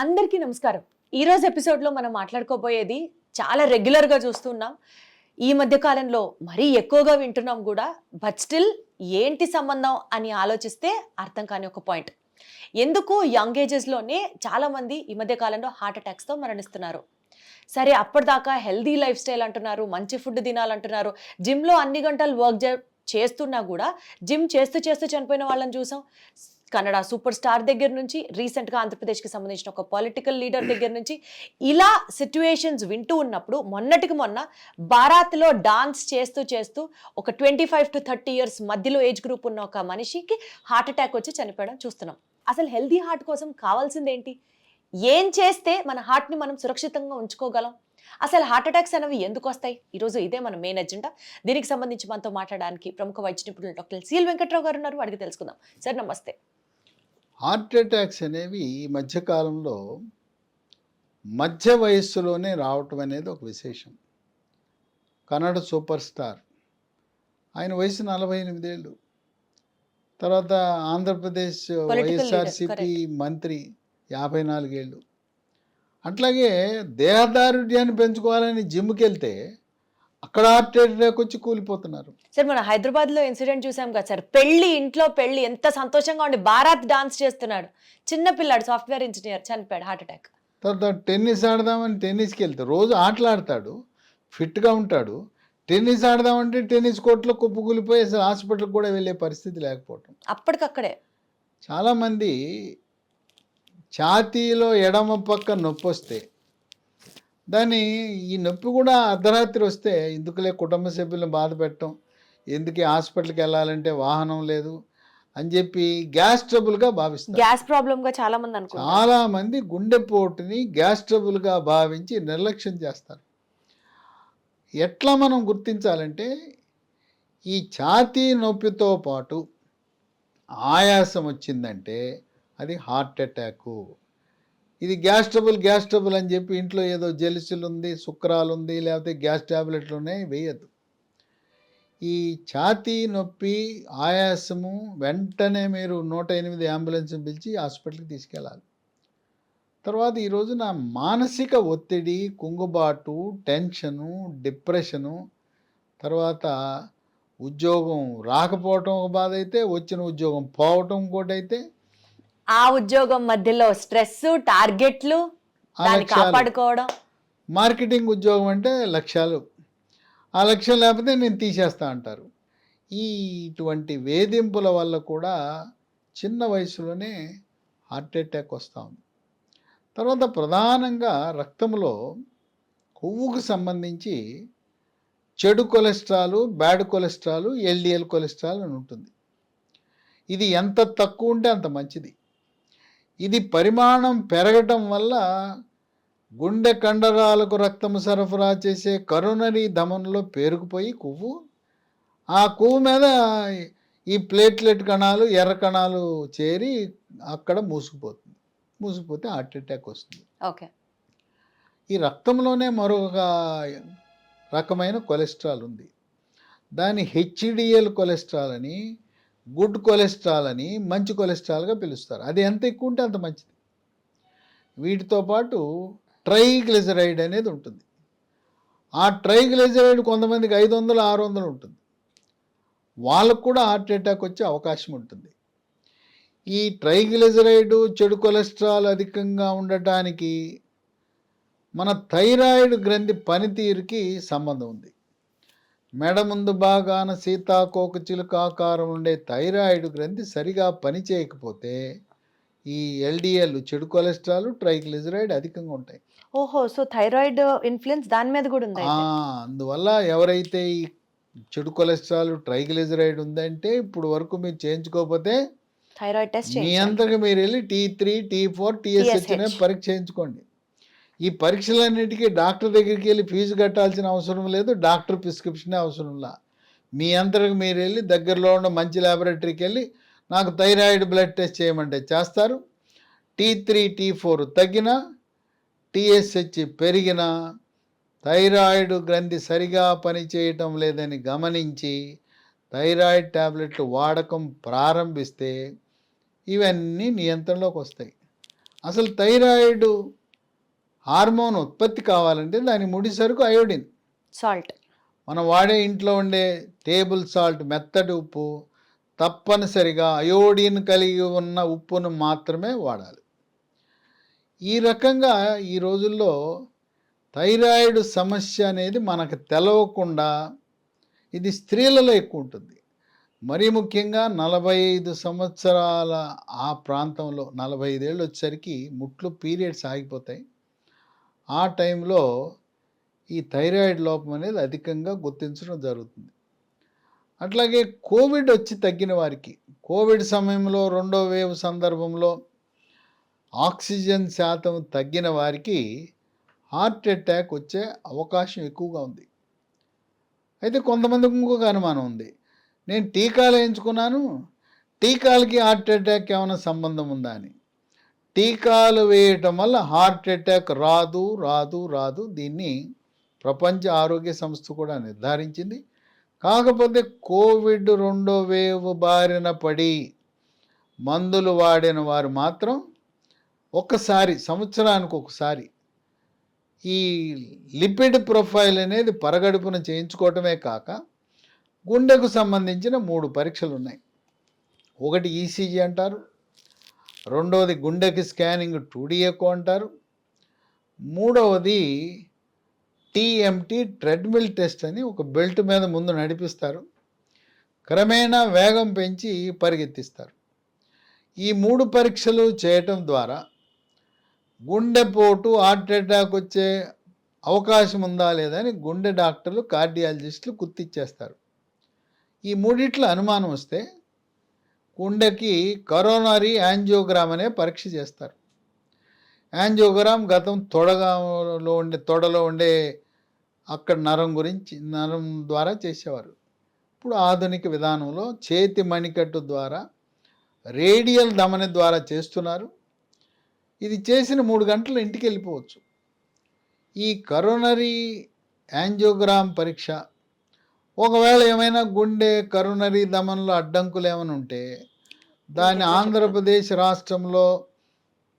అందరికీ నమస్కారం. ఈ రోజు ఎపిసోడ్లో మనం మాట్లాడుకోబోయేది చాలా రెగ్యులర్గా చూస్తున్నాం. ఈ మధ్య కాలంలో మరీ ఎక్కువగా వింటున్నాం కూడా. బట్ స్టిల్ ఏంటి సంబంధం అని ఆలోచిస్తే అర్థం కాని ఒక పాయింట్. ఎందుకు యంగ్ ఏజెస్లోనే చాలామంది ఈ మధ్య కాలంలో హార్ట్ అటాక్స్తో మరణిస్తున్నారు. సరే, అప్పటిదాకా హెల్దీ లైఫ్ స్టైల్ అంటున్నారు, మంచి ఫుడ్ తినాలంటున్నారు, జిమ్లో అన్ని గంటలు చేస్తున్నా కూడా జిమ్ చేస్తూ చేస్తూ చనిపోయిన వాళ్ళని చూసాం. కన్నడ సూపర్ స్టార్ దగ్గర నుంచి రీసెంట్గా ఆంధ్రప్రదేశ్కి సంబంధించిన ఒక పొలిటికల్ లీడర్ దగ్గర నుంచి ఇలా సిచ్యువేషన్స్ వింటూ ఉన్నప్పుడు మొన్నటికి మొన్న బారాత్లో డాన్స్ చేస్తూ చేస్తూ ఒక 25 to 30 years మధ్యలో ఏజ్ గ్రూప్ ఉన్న ఒక మనిషికి హార్ట్ అటాక్ వచ్చి చనిపోవడం చూస్తున్నాం. అసలు హెల్దీ హార్ట్ కోసం కావాల్సింది ఏంటి? ఏం చేస్తే మన హార్ట్ని మనం సురక్షితంగా ఉంచుకోగలం? అసలు హార్ట్ అటాక్స్ అనేవి ఎందుకు వస్తాయి? ఈరోజు ఇదే మన మెయిన్ ఎజెండా. దీనికి సంబంధించి మనతో మాట్లాడడానికి ప్రముఖ వైద్య నిపుణులు డాక్టర్ సిఎల్ వెంకట్రావు గారు ఉన్నారు. అడిగి తెలుసుకుందాం. సార్ నమస్తే. హార్ట్ అటాక్స్ అనేవి ఈ మధ్యకాలంలో మధ్య వయస్సులోనే రావటం అనేది ఒక విశేషం. కన్నడ సూపర్ స్టార్, ఆయన వయసు 48 ఏళ్ళు. తర్వాత ఆంధ్రప్రదేశ్ వైఎస్ఆర్సిపి మంత్రి 54 ఏళ్ళు. అట్లాగే దేహదారుఢ్యాన్ని పెంచుకోవాలని జిమ్కి వెళ్తే అక్కడ హార్ట్ అటాక్ వచ్చి కూలిపోతున్నారు. సార్, మన హైదరాబాద్లో ఇన్సిడెంట్ చూసాం కదా సార్. ఇంట్లో పెళ్లి ఎంత సంతోషంగా ఉండి బారాత్ డాన్స్ చేస్తున్నాడు, చిన్న పిల్లాడు సాఫ్ట్వేర్ ఇంజనీర్ చనిపోయాడు హార్ట్ అటాక్. తర్వాత టెన్నిస్ ఆడదామని టెన్నిస్కి వెళ్తే రోజు ఆటలాడతాడు, ఫిట్గా ఉంటాడు. టెన్నిస్ ఆడదామంటే టెన్నిస్ కోర్టులో కుప్పకూలిపోయి అసలు హాస్పిటల్కి కూడా వెళ్ళే పరిస్థితి లేకపోవటం. అప్పటికక్కడే చాలామంది ఛాతీలో ఎడమ పక్క నొప్పి వస్తే ఈ నొప్పి కూడా అర్ధరాత్రి వస్తే ఎందుకులే కుటుంబ సభ్యులను బాధ పెట్టడం, ఎందుకు హాస్పిటల్కి వెళ్ళాలంటే వాహనం లేదు అని చెప్పి గ్యాస్ ట్రబుల్గా భావిస్తారు. గ్యాస్ ప్రాబ్లంగా చాలామంది గుండెపోటుని గ్యాస్ ట్రబుల్గా భావించి నిర్లక్ష్యం చేస్తారు. ఎట్లా మనం గుర్తించాలంటే ఈ ఛాతీ నొప్పితో పాటు ఆయాసం వచ్చిందంటే అది హార్ట్ అటాకు. ఇది గ్యాస్ ట్రబుల్ అని చెప్పి ఇంట్లో ఏదో జెలిసిల్ ఉంది, శుక్రాలు ఉంది, లేకపోతే గ్యాస్ ట్యాబ్లెట్లు ఉన్నాయి వేయద్దు. ఈ ఛాతీ నొప్పి, ఆయాసము వెంటనే మీరు 108 అంబులెన్స్ పిలిచి హాస్పిటల్కి తీసుకెళ్ళాలి. తర్వాత ఈరోజు నా మానసిక ఒత్తిడి, కుంగుబాటు, టెన్షను, డిప్రెషను, తర్వాత ఉద్యోగం రాకపోవటం ఒక బాధ అయితే, వచ్చిన ఉద్యోగం పోవటం ఇంకోటి అయితే, ఆ ఉద్యోగం మధ్యలో స్ట్రెస్, టార్గెట్లు, కాపాడుకోవడం. మార్కెటింగ్ ఉద్యోగం అంటే లక్ష్యాలు, ఆ లక్ష్యం లేకపోతే నేను తీసేస్తా అంటారు. ఇటువంటి వేధింపుల వల్ల కూడా చిన్న వయసులోనే హార్ట్ అటాక్ వస్తూ ఉంది. తర్వాత ప్రధానంగా రక్తంలో కొవ్వుకు సంబంధించి చెడు cholesterol, bad cholesterol, LDL cholesterol అని ఉంటుంది. ఇది ఎంత తక్కువ ఉంటే అంత మంచిది. ఇది పరిమాణం పెరగటం వల్ల గుండె కండరాలకు రక్తము సరఫరా చేసే కరోనరీ ధమనులో పేరుకుపోయి ఆ కొవ్వు మీద ఈ ప్లేట్లెట్ కణాలు, ఎర్ర కణాలు చేరి అక్కడ మూసుకుపోతే హార్ట్ అటాక్ వస్తుంది. ఓకే. ఈ రక్తంలోనే మరొక రకమైన కొలెస్ట్రాల్ ఉంది. దాన్ని హెచ్డిఎల్ కొలెస్ట్రాల్ అని, గుడ్ కొలెస్ట్రాల్ అని, మంచి కొలెస్ట్రాల్గా పిలుస్తారు. అది ఎంత ఎక్కువ ఉంటే అంత మంచిది. వీటితో పాటు ట్రైగ్లిజరైడ్ అనేది ఉంటుంది. ఆ ట్రైగ్లిజరైడ్ కొంతమందికి 500, 600 ఉంటుంది. వాళ్ళకు కూడా హార్ట్ అటాక్ వచ్చే అవకాశం ఉంటుంది. ఈ ట్రైగ్లిజరైడ్, చెడు కొలెస్ట్రాల్ అధికంగా ఉండటానికి మన థైరాయిడ్ గ్రంథి పనితీరుకి సంబంధం ఉంది. మెడ ముందు భాగాన సీతాకోక చిలుక ఆకారం ఉండే థైరాయిడ్ గ్రంథి సరిగా పనిచేయకపోతే ఈ ఎల్డిఎల్, చెడు కొలెస్ట్రాల్, ట్రైగ్లిజరైడ్ అధికంగా ఉంటాయి. ఓహో, సో థైరాయిడ్ ఇన్ఫ్లుయెన్స్ దాని మీద కూడా ఉంది. అందువల్ల ఎవరైతే ఈ చెడు కొలెస్ట్రాల్, ట్రైగ్లిజరైడ్ ఉందంటే ఇప్పుడు వరకు మీరు చేయించుకోకపోతే థైరాయిడ్ టెస్ట్ మీ అంతగా మీరు వెళ్ళి T3, T4, TSH అనే పరీక్ష చేయించుకోండి. ఈ పరీక్షలన్నిటికీ డాక్టర్ దగ్గరికి వెళ్ళి ఫీజు కట్టాల్సిన అవసరం లేదు, డాక్టర్ ప్రిస్క్రిప్షనే అవసరంలా. మీ అంతకు మీరు వెళ్ళి దగ్గరలో ఉన్న మంచి ల్యాబొరేటరీకి వెళ్ళి నాకు థైరాయిడ్ బ్లడ్ టెస్ట్ చేయమంటే చేస్తారు. T3, T4 తగ్గిన, TSH పెరిగిన, థైరాయిడ్ గ్రంథి సరిగా పనిచేయటం లేదని గమనించి థైరాయిడ్ ట్యాబ్లెట్లు వాడకం ప్రారంభిస్తే ఇవన్నీ నియంత్రణలోకి వస్తాయి. అసలు థైరాయిడ్ హార్మోన్ ఉత్పత్తి కావాలంటే దాని ముడి సరుకు అయోడిన్. సాల్ట్. మనం వాడే ఇంట్లో ఉండే టేబుల్ సాల్ట్, మెత్తటి ఉప్పు తప్పనిసరిగా అయోడిన్ కలిగి ఉన్న ఉప్పును మాత్రమే వాడాలి. ఈ రకంగా ఈ రోజుల్లో థైరాయిడ్ సమస్య అనేది మనకు తెలవకుండా ఇది స్త్రీలలో ఎక్కువ ఉంటుంది. మరీ ముఖ్యంగా 45 సంవత్సరాల ఆ ప్రాంతంలో 45 ఏళ్ళు వచ్చేసరికి ముట్లు పీరియడ్స్ ఆగిపోతాయి. ఆ టైంలో ఈ థైరాయిడ్ లోపం అనేది అధికంగా గుర్తించడం జరుగుతుంది. అట్లాగే కోవిడ్ వచ్చి తగ్గిన వారికి, కోవిడ్ సమయంలో రెండో వేవ్ సందర్భంలో ఆక్సిజన్ శాతం తగ్గిన వారికి హార్ట్ అటాక్ వచ్చే అవకాశం ఎక్కువగా ఉంది. అయితే కొంతమందికి ఇంకొక అనుమానం ఉంది, నేను టీకాలు వేయించుకున్నాను, టీకాలకి హార్ట్ అటాక్ ఏమైనా సంబంధం ఉందా అని. టీకాలు వేయటం వల్ల హార్ట్ అటాక్ రాదు రాదు రాదు దీన్ని ప్రపంచ ఆరోగ్య సంస్థ కూడా నిర్ధారించింది. కాకపోతే కోవిడ్ రెండో వేవ్ బారిన పడి మందులు వాడిన వారు మాత్రం ఒక్కసారి, సంవత్సరానికి ఒకసారి ఈ లిపిడ్ ప్రొఫైల్ అనేది పరగడుపున చేయించుకోవటమే కాక గుండెకు సంబంధించిన 3 పరీక్షలు ఉన్నాయి. ఒకటి ఈసీజీ అంటారు, రెండవది గుండెకి స్కానింగ్ 2D ఎకో అంటారు, మూడవది టీఎంటీ ట్రెడ్మిల్ టెస్ట్ అని ఒక బెల్ట్ మీద ముందు నడిపిస్తారు, క్రమేణా వేగం పెంచి పరిగెత్తిస్తారు. ఈ 3 పరీక్షలు చేయటం ద్వారా గుండెపోటు, హార్ట్ అటాక్ వచ్చే అవకాశం ఉందా లేదని గుండె డాక్టర్లు, కార్డియాలజిస్టులు గుర్తించేస్తారు. ఈ మూడిట్ల అనుమానం వస్తే గుండెకి కరోనరీ యాంజియోగ్రామ్ అనే పరీక్ష చేస్తారు. యాంజియోగ్రామ్ గతం తొడలో ఉండే అక్కడ నరం ద్వారా చేసేవారు. ఇప్పుడు ఆధునిక విధానంలో చేతి మణికట్టు ద్వారా, రేడియల్ ధమని ద్వారా చేస్తున్నారు. ఇది చేసిన 3 గంటలు ఇంటికి వెళ్ళిపోవచ్చు. ఈ కరోనరీ యాంజియోగ్రామ్ పరీక్ష ఒకవేళ ఏమైనా గుండె కరోనరీ ధమనిలో అడ్డంకులు ఏమైనా ఉంటే దాన్ని ఆంధ్రప్రదేశ్ రాష్ట్రంలో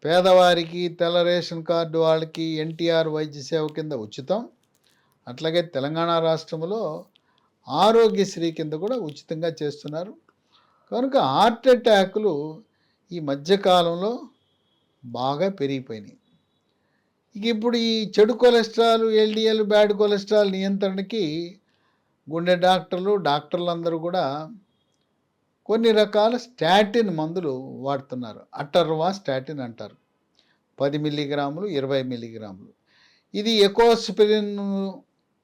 పేదవారికి, తెల్ల రేషన్ కార్డు వాళ్ళకి ఎన్టీఆర్ వైద్య సేవ కింద ఉచితం, అట్లాగే తెలంగాణ రాష్ట్రంలో ఆరోగ్యశ్రీ కింద కూడా ఉచితంగా చేస్తున్నారు. కనుక హార్ట్ అటాకులు ఈ మధ్యకాలంలో బాగా పెరిగిపోయినాయి. ఇక ఇప్పుడు ఈ చెడు కొలెస్ట్రాల్, ఎల్డిఎల్, బ్యాడ్ కొలెస్ట్రాల్ నియంత్రణకి గుండె డాక్టర్లు అందరూ కూడా కొన్ని రకాల స్టాటిన్ మందులు వాడుతున్నారు. అటర్వా స్టాటిన్ అంటారు. 10 మిల్లీగ్రాములు, 20 మిల్లీగ్రాములు. ఇది ఎకోస్పిరిన్,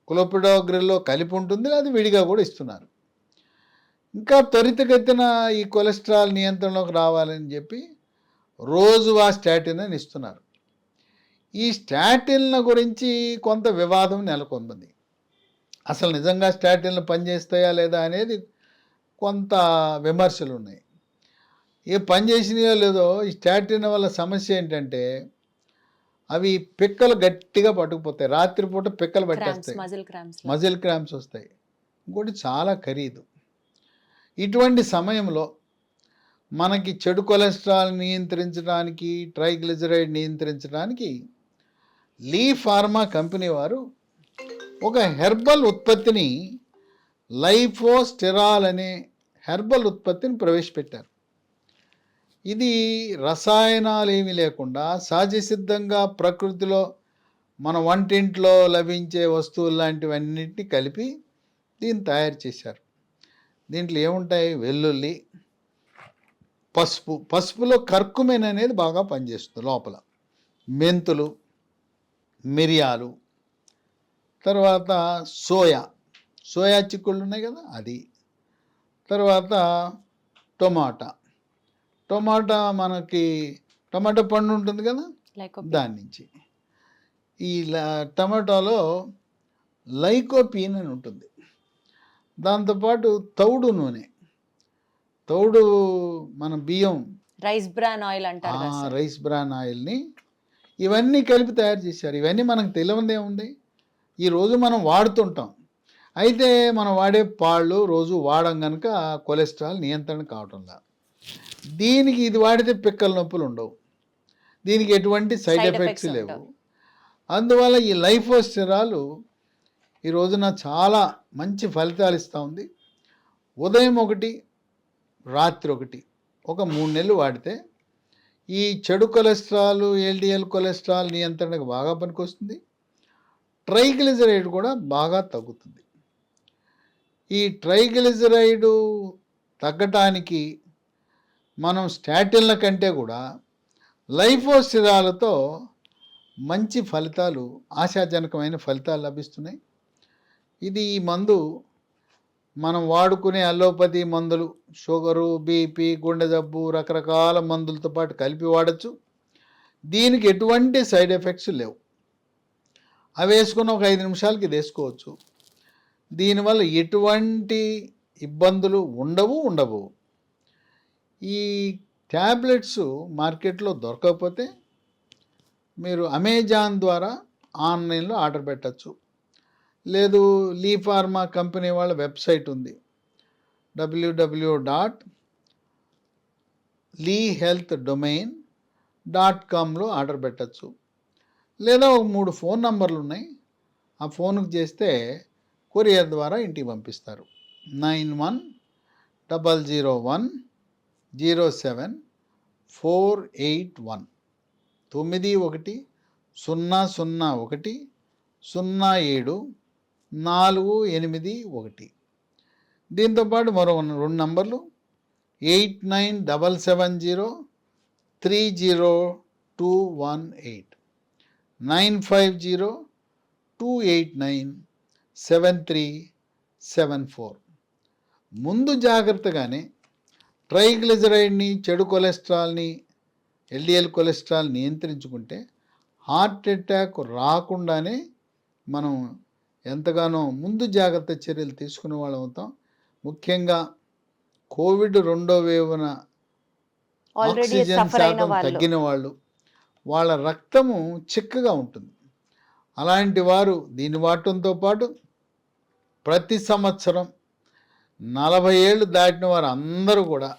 క్లోపిడోగ్రిల్లో కలిపి ఉంటుంది, అది విడిగా కూడా ఇస్తున్నారు. ఇంకా త్వరితగతిన ఈ కొలెస్ట్రాల్ నియంత్రణలోకి రావాలని చెప్పి రోజువా స్టాటిన్ అని ఇస్తున్నారు. ఈ స్టాటిన్ల గురించి కొంత వివాదం నెలకొంది. అసలు నిజంగా స్టాటిన్లు పనిచేస్తాయా లేదా అనేది కొంత విమర్శలు ఉన్నాయి. ఏ పనిచేసినాయో లేదో, ఈ స్టాటిన్ వల్ల సమస్య ఏంటంటే అవి పిక్కలు గట్టిగా పట్టుకుపోతాయి, రాత్రిపూట పిక్కలు పట్టేస్తాయి, మజిల్ క్రాంప్స్ వస్తాయి. ఇంకోటి చాలా ఖరీదు. ఇటువంటి సమయంలో మనకి చెడు కొలెస్ట్రాల్ నియంత్రించడానికి, ట్రైగ్లిజరైడ్ నియంత్రించడానికి లీ ఫార్మా కంపెనీ వారు ఒక హెర్బల్ ఉత్పత్తిని, లైఫోస్టెరాల్ అనే హెర్బల్ ఉత్పత్తిని ప్రవేశపెట్టారు. ఇది రసాయనాలు ఏమీ లేకుండా సహజసిద్ధంగా ప్రకృతిలో మన వంటింట్లో లభించే వస్తువులు లాంటివన్నింటినీ కలిపి దీన్ని తయారు చేశారు. దీంట్లో ఏముంటాయి? వెల్లుల్లి, పసుపులో కర్కుమెన్ అనేది బాగా పనిచేస్తుంది లోపల, మెంతులు, మిరియాలు, తర్వాత సోయా చిక్కుళ్ళు ఉన్నాయి కదా అది, తర్వాత టొమాటా మనకి టమాటా పండు ఉంటుంది కదా దాని నుంచి. ఈ టమాటాలో లైకోపీన్ అని ఉంటుంది. దాంతోపాటు తౌడు నూనె, మన బియ్యం, రైస్ బ్రాన్ ఆయిల్ అంటారు, రైస్ బ్రాన్ ఆయిల్ని ఇవన్నీ కలిపి తయారు చేశారు. ఇవన్నీ మనకు తెలియదే ఉంది, ఈరోజు మనం వాడుతుంటాం. అయితే మనం వాడే పాళ్ళు రోజు వాడం కనుక కొలెస్ట్రాల్ నియంత్రణ కావటంలా. దీనికి ఇది వాడితే పిక్కల నొప్పులు ఉండవు. దీనికి ఎటువంటి సైడ్ Side ఎఫెక్ట్స్ effects లేవు. ఉండవు. అందువల్ల ఈ లైఫో స్టెరాలు ఈ రోజున చాలా మంచి ఫలితాలు ఇస్తూ ఉంది. ఉదయం ఒకటి, రాత్రి ఒకటి, ఒక 3 నెలలు వాడితే ఈ చెడు కొలెస్ట్రాల్, ఎల్డిఎల్ కొలెస్ట్రాల్ నియంత్రణకు బాగా పనికొస్తుంది. ట్రైగ్లిజరైడ్ కూడా బాగా తగ్గుతుంది. ఈ ట్రైగ్లిజరైడ్ తగ్గటానికి మనం స్టాటిన్ల కంటే కూడా లైఫోస్టిరాలతో మంచి ఫలితాలు, ఆశాజనకమైన ఫలితాలు లభిస్తున్నాయి. ఇది ఈ మందు మనం వాడుకునే అలోపతి మందులు, షుగరు, బీపీ, గుండె జబ్బు, రకరకాల మందులతో పాటు కలిపి వాడచ్చు. దీనికి ఎటువంటి సైడ్ ఎఫెక్ట్స్ లేవు. అవి వేసుకున్న ఒక 5 నిమిషాలకి ఇది వేసుకోవచ్చు. దీనివల్ల ఎటువంటి ఇబ్బందులు ఉండవు. ఈ ట్యాబ్లెట్స్ మార్కెట్లో దొరకకపోతే మీరు అమెజాన్ ద్వారా ఆన్లైన్లో ఆర్డర్ పెట్టచ్చు. లేదు, లీ ఫార్మా కంపెనీ వాళ్ళ వెబ్సైట్ ఉంది, www.leehealthdomain.comలో ఆర్డర్ పెట్టచ్చు. లేదా ఒక 3 ఫోన్ నంబర్లు ఉన్నాయి, ఆ ఫోన్కి చేస్తే కొరియర్ ద్వారా ఇంటికి పంపిస్తారు. 9100107481 9100100748. దీంతోపాటు మరో 2 నంబర్లు 8977030218 950-289-7374. ముందు జాగ్రత్తగానే ట్రైగ్లిజరైడ్ని, చెడు కొలెస్ట్రాల్ని, ఎల్డిఎల్ కొలెస్ట్రాల్ నియంత్రించుకుంటే హార్ట్ అటాక్ రాకుండానే మనం ఎంతగానో ముందు జాగ్రత్త చర్యలు తీసుకునే వాళ్ళం అవుతాం. ముఖ్యంగా కోవిడ్ 2వ వేవ్న ఆల్రెడీ ఆక్సిజన్ సఫర్ అయిన శాతం వాళ్ళు తగ్గిన వాళ్ళు, వాళ్ళ రక్తము చిక్కగా ఉంటుంది. అలాంటి వారు దీన్ని వాడటంతో పాటు ప్రతి సంవత్సరం 40 ఏళ్ళు దాటిన వారు అందరూ కూడా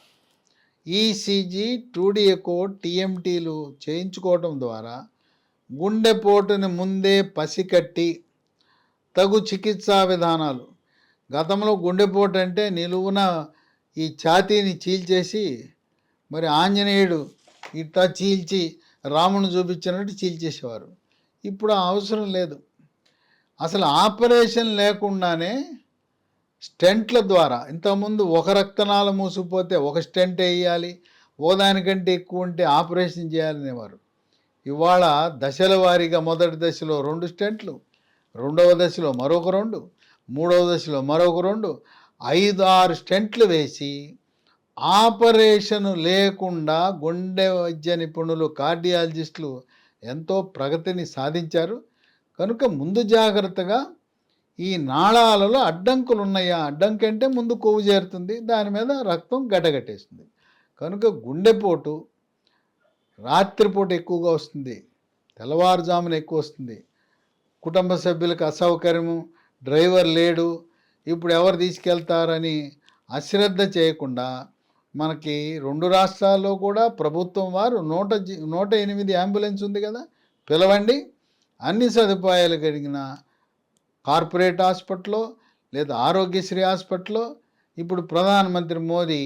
ఈసీజీ, 2D ఎకో, టీఎంటీలు చేయించుకోవటం ద్వారా గుండెపోటుని ముందే పసికట్టి తగు చికిత్సా విధానాలు. గతంలో గుండెపోటు అంటే నిలువున ఈ ఛాతీని చీల్చేసి, మరి ఆంజనేయుడు ఇట్లా చీల్చి రాముని చూపించినట్టు చీల్చేసేవారు. ఇప్పుడు ఆ అవసరం లేదు. అసలు ఆపరేషన్ లేకుండానే స్టెంట్ల ద్వారా, ఇంతకుముందు ఒక రక్తనాళ మూసిపోతే ఒక స్టెంట్ వేయాలి, ఓదానికంటే ఎక్కువ ఉంటే ఆపరేషన్ చేయాలనేవారు. ఇవాళ దశల వారీగా మొదటి దశలో 2 స్టెంట్లు, రెండవ దశలో మరొక 2, మూడవ దశలో మరొక 2, 5-6 స్టెంట్లు వేసి ఆపరేషన్ లేకుండా గుండె వైద్య నిపుణులు, కార్డియాలజిస్టులు ఎంతో ప్రగతిని సాధించారు. కనుక ముందు జాగ్రత్తగా ఈ నాళాలలో అడ్డంకులు ఉన్నాయా, అడ్డంకి అంటే ముందు కొవ్వు చేరుతుంది, దాని మీద రక్తం గడ్డగట్టేస్తుంది. కనుక గుండెపోటు రాత్రిపూట ఎక్కువగా వస్తుంది, తెల్లవారుజామున ఎక్కువ వస్తుంది. కుటుంబ సభ్యులకు అసౌకర్యము, డ్రైవర్ లేడు, ఇప్పుడు ఎవరు తీసుకెళ్తారని అశ్రద్ధ చేయకుండా మనకి 2 రాష్ట్రాల్లో కూడా ప్రభుత్వం వారు 108 అంబులెన్స్ ఉంది కదా, పిలవండి. అన్ని సదుపాయాలు కలిగిన కార్పొరేట్ హాస్పిటల్లో లేదా ఆరోగ్యశ్రీ హాస్పిటల్లో ఇప్పుడు ప్రధానమంత్రి మోదీ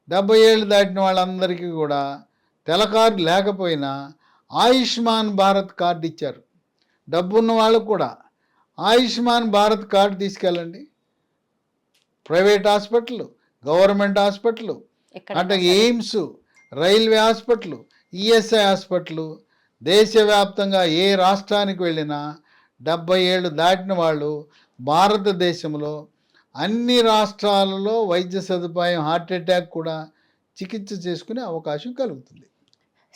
70 ఏళ్ళు దాటిన వాళ్ళందరికీ కూడా తెల్ల కార్డు లేకపోయినా ఆయుష్మాన్ భారత్ కార్డు ఇచ్చారు. డబ్బున్న వాళ్ళకు కూడా ఆయుష్మాన్ భారత్ కార్డు తీసుకెళ్ళండి. ప్రైవేట్ హాస్పిటల్, గవర్నమెంట్ హాస్పిటల్, అంటే AIIMS, railway hospital, ESI hospital, దేశవ్యాప్తంగా ఏ రాష్ట్రానికి వెళ్ళినా 70 ఏళ్ళు దాటిన వాళ్ళు భారతదేశంలో అన్ని రాష్ట్రాలలో వైద్య సదుపాయం, హార్ట్ అటాక్ కూడా చికిత్స చేసుకునే అవకాశం కలుగుతుంది.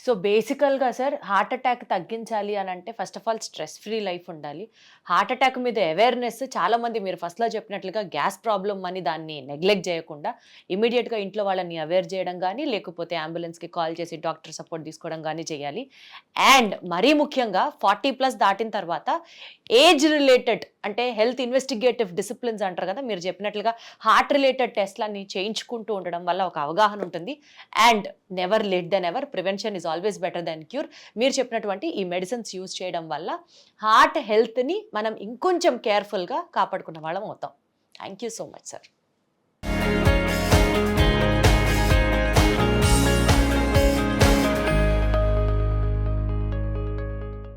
సో బేసికల్గా సార్, హార్ట్ అటాక్ తగ్గించాలి అని అంటే first of all stress free life ఉండాలి. హార్ట్ అటాక్ మీద అవేర్నెస్ చాలామంది, మీరు ఫస్ట్లో చెప్పినట్లుగా గ్యాస్ ప్రాబ్లం అని దాన్ని నెగ్లెక్ట్ చేయకుండా ఇమీడియట్గా ఇంట్లో వాళ్ళని అవేర్ చేయడం కానీ, లేకపోతే అంబులెన్స్కి కాల్ చేసి డాక్టర్ సపోర్ట్ తీసుకోవడం కానీ చేయాలి. అండ్ మరీ ముఖ్యంగా 40+ దాటిన తర్వాత ఏజ్ రిలేటెడ్ అంటే హెల్త్ ఇన్వెస్టిగేటివ్ డిసిప్లిన్స్ అంటారు కదా, మీరు చెప్పినట్లుగా హార్ట్ రిలేటెడ్ టెస్ట్లన్నీ చేయించుకుంటూ ఉండడం వల్ల ఒక అవగాహన ఉంటుంది. And never late than ever, prevention is always better than cure. మీరు చెప్పినటువంటి ఈ మెడిసిన్స్ యూజ్ చేయడం వల్ల హార్ట్ హెల్త్ని మనం ఇంకొంచెం కేర్ఫుల్గా కాపాడుకున్న వాళ్ళం అవుతాం. Thank you so much sir.